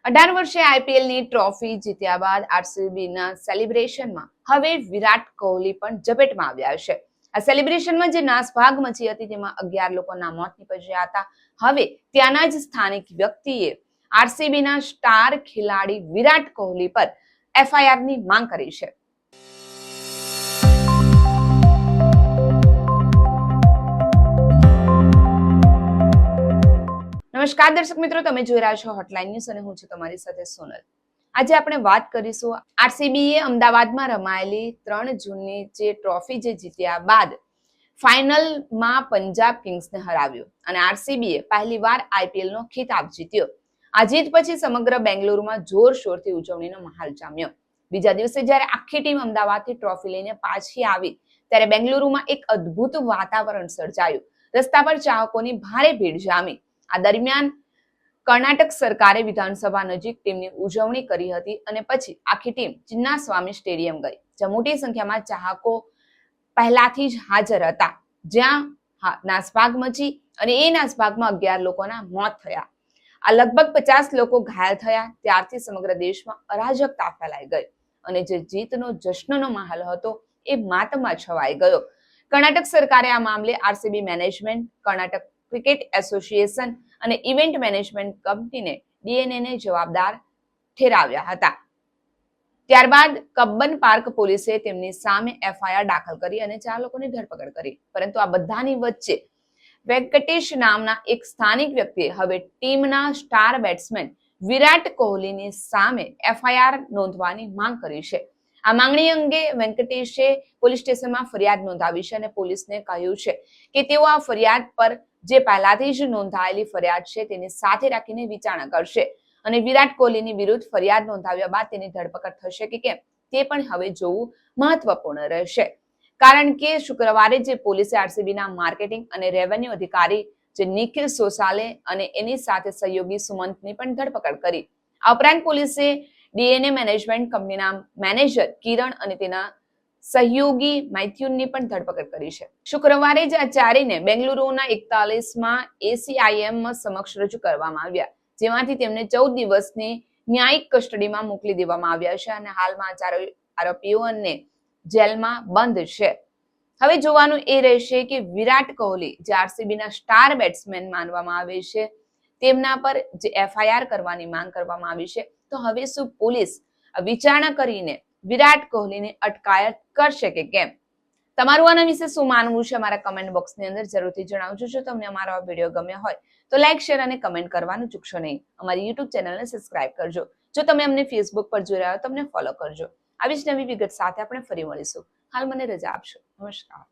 18 વર્ષે આઈપીએલની ટ્રોફી જીત્યા બાદ આરસીબીના સેલિબ્રેશનમાં હવે વિરાટ કોહલી પણ ઝપેટમાં આવ્યા છે. આ સેલિબ્રેશનમાં જે નાસભાગ મચી હતી તેમાં 11 લોકોના મોત નીપજ્યા હતા. હવે ત્યાંના જ સ્થાનિક વ્યક્તિએ આરસીબીના સ્ટાર ખેલાડી વિરાટ કોહલી પર એફઆઈઆરની માંગ કરી છે. નમસ્કાર દર્શક મિત્રો, તમે જોઈ રહ્યા છો હોટલાઇન ન્યૂઝ અને હું છું તમારી સાથે સોનલ. આજે આપણે વાત કરીશું આરસીબીએ અમદાવાદમાં રમાયેલી 3 જૂનની જે ટ્રોફી જે જીત્યા બાદ ફાઇનલમાં પંજાબ કિંગ્સને હરાવ્યું અને આરસીબીએ પહેલીવાર આઈપીએલનો ખિતાબ જીત્યો. આ જીત પછી સમગ્ર બેંગલુરુમાં જોરશોરથી ઉજવણીનો માહોલ જામ્યો. બીજા દિવસે જ્યારે આખી ટીમ અમદાવાદથી ટ્રોફી લઈને પાછી આવી ત્યારે બેંગલુરુમાં એક અદ્ભુત વાતાવરણ સર્જાયું. રસ્તા પર ચાહકોની ભારે ભીડ જામી. આ દરમિયાન કર્ણાટક સરકારે વિધાનસભા નજીક ટીમની ઉજવણી કરી હતી અને પછી આખી ટીમ ચિન્નાસ્વામી સ્ટેડિયમ ગઈ, જ્યાં મોટી સંખ્યામાં ચાહકો પહેલાથી જ હાજર હતા, જ્યાં નાસભાગ મચી અને એ નાસભાગમાં 11 લોકોના મોત થયા. આ લગભગ 50 લોકો ઘાયલ થયા. ત્યારથી સમગ્ર દેશમાં અરાજકતા ફેલાઈ ગઈ અને જે જીતનો જશ્નનો માહોલ હતો એ માતમાં છવાઈ ગયો. કર્ણાટક સરકારે આ મામલે RCB management, Karnataka cricket association અને ઇવેન્ટ મેનેજમેન્ટ કંપનીને ડીએનએને જવાબદાર ઠેરાવ્યા હતા. ત્યારબાદ કબ્બન પાર્ક પોલીસે તેમની સામે એફઆઈઆર દાખલ કરી અને 4 લોકોની ધરપકડ કરી. પરંતુ આ બધાની વચ્ચે વેંકટેશ નામના એક સ્થાનિક વ્યક્તિએ હવે ટીમના સ્ટાર બેટ્સમેન વિરાટ કોહલીની સામે એફઆઈઆર નોંધવાની માંગ કરી છે. આ માંગણી અંગે વેંકટેશે પોલીસ સ્ટેશનમાં ફરિયાદ નોંધાવી છે અને પોલીસને કહ્યું છે કે તેઓ આ ફરિયાદ પર જે પહેલાથી જ નોંધાયેલી ફરિયાદ છે તેની સાથે રાખીને વિચારણા કરશે અને વિરાટ કોહલીની વિરુદ્ધ ફરિયાદ નોંધાવ્યા બાદ તેની ધરપકડ થશે કે કેમ તે પણ હવે જોવું મહત્વપૂર્ણ રહેશે. કારણ કે શુક્રવારે જે પોલીસે આરસીબીના માર્કેટિંગ અને રેવન્યુ અધિકારી જે નિખિલ સોસાલે અને એની સાથે સહયોગી સુમંતની પણ ધરપકડ કરી. આ ઉપરાંત પોલીસે ડીએનએ મેનેજમેન્ટ કંપનીના મેનેજર કિરણ અને તેના સહયોગી મેથ્યુની પણ ધરપકડ કરી છે. શુક્રવારે જ આ ચારેયને બેંગલુરુના 41માં એસીઆઈએમ સમક્ષ રજૂ કરવામાં આવ્યા, જેમાંથી તેમને 14 દિવસની ન્યાયિક કસ્ટડીમાં મોકલી દેવામાં આવ્યા છે અને હાલમાં ચારેય આરોપીઓને જેલમાં બંધ છે. હવે જોવાનું એ રહેશે કે વિરાટ કોહલી જે આરસીબીના સ્ટાર બેટ્સમેન માનવામાં આવે છે તેમના પર જે એફઆઈઆર કરવાની માંગ કરવામાં આવી છે, તો હવે શું પોલીસ વિચારણા કરીને વિરાટ કોહલીની અટકાયત કરશે કે કેમ? તમારું આના વિશે શું માનવું છે અમારા કમેન્ટ બોક્સની અંદર જરૂરથી જણાવજો. જો તમને અમારો આ વિડીયો ગમ્યો હોય તો લાઈક, શેર અને કમેન્ટ કરવાનું ચૂકશો નહીં. અમારી યુટ્યુબ ચેનલને સબસ્ક્રાઇબ કરજો. જો તમે અમને ફેસબુક પર જોઈ રહ્યા હો તો અમને ફોલો કરજો. આવી જ નવી વિગત સાથે આપણે ફરી મળીશું. હાલ મને રજા આપશો. નમસ્કાર.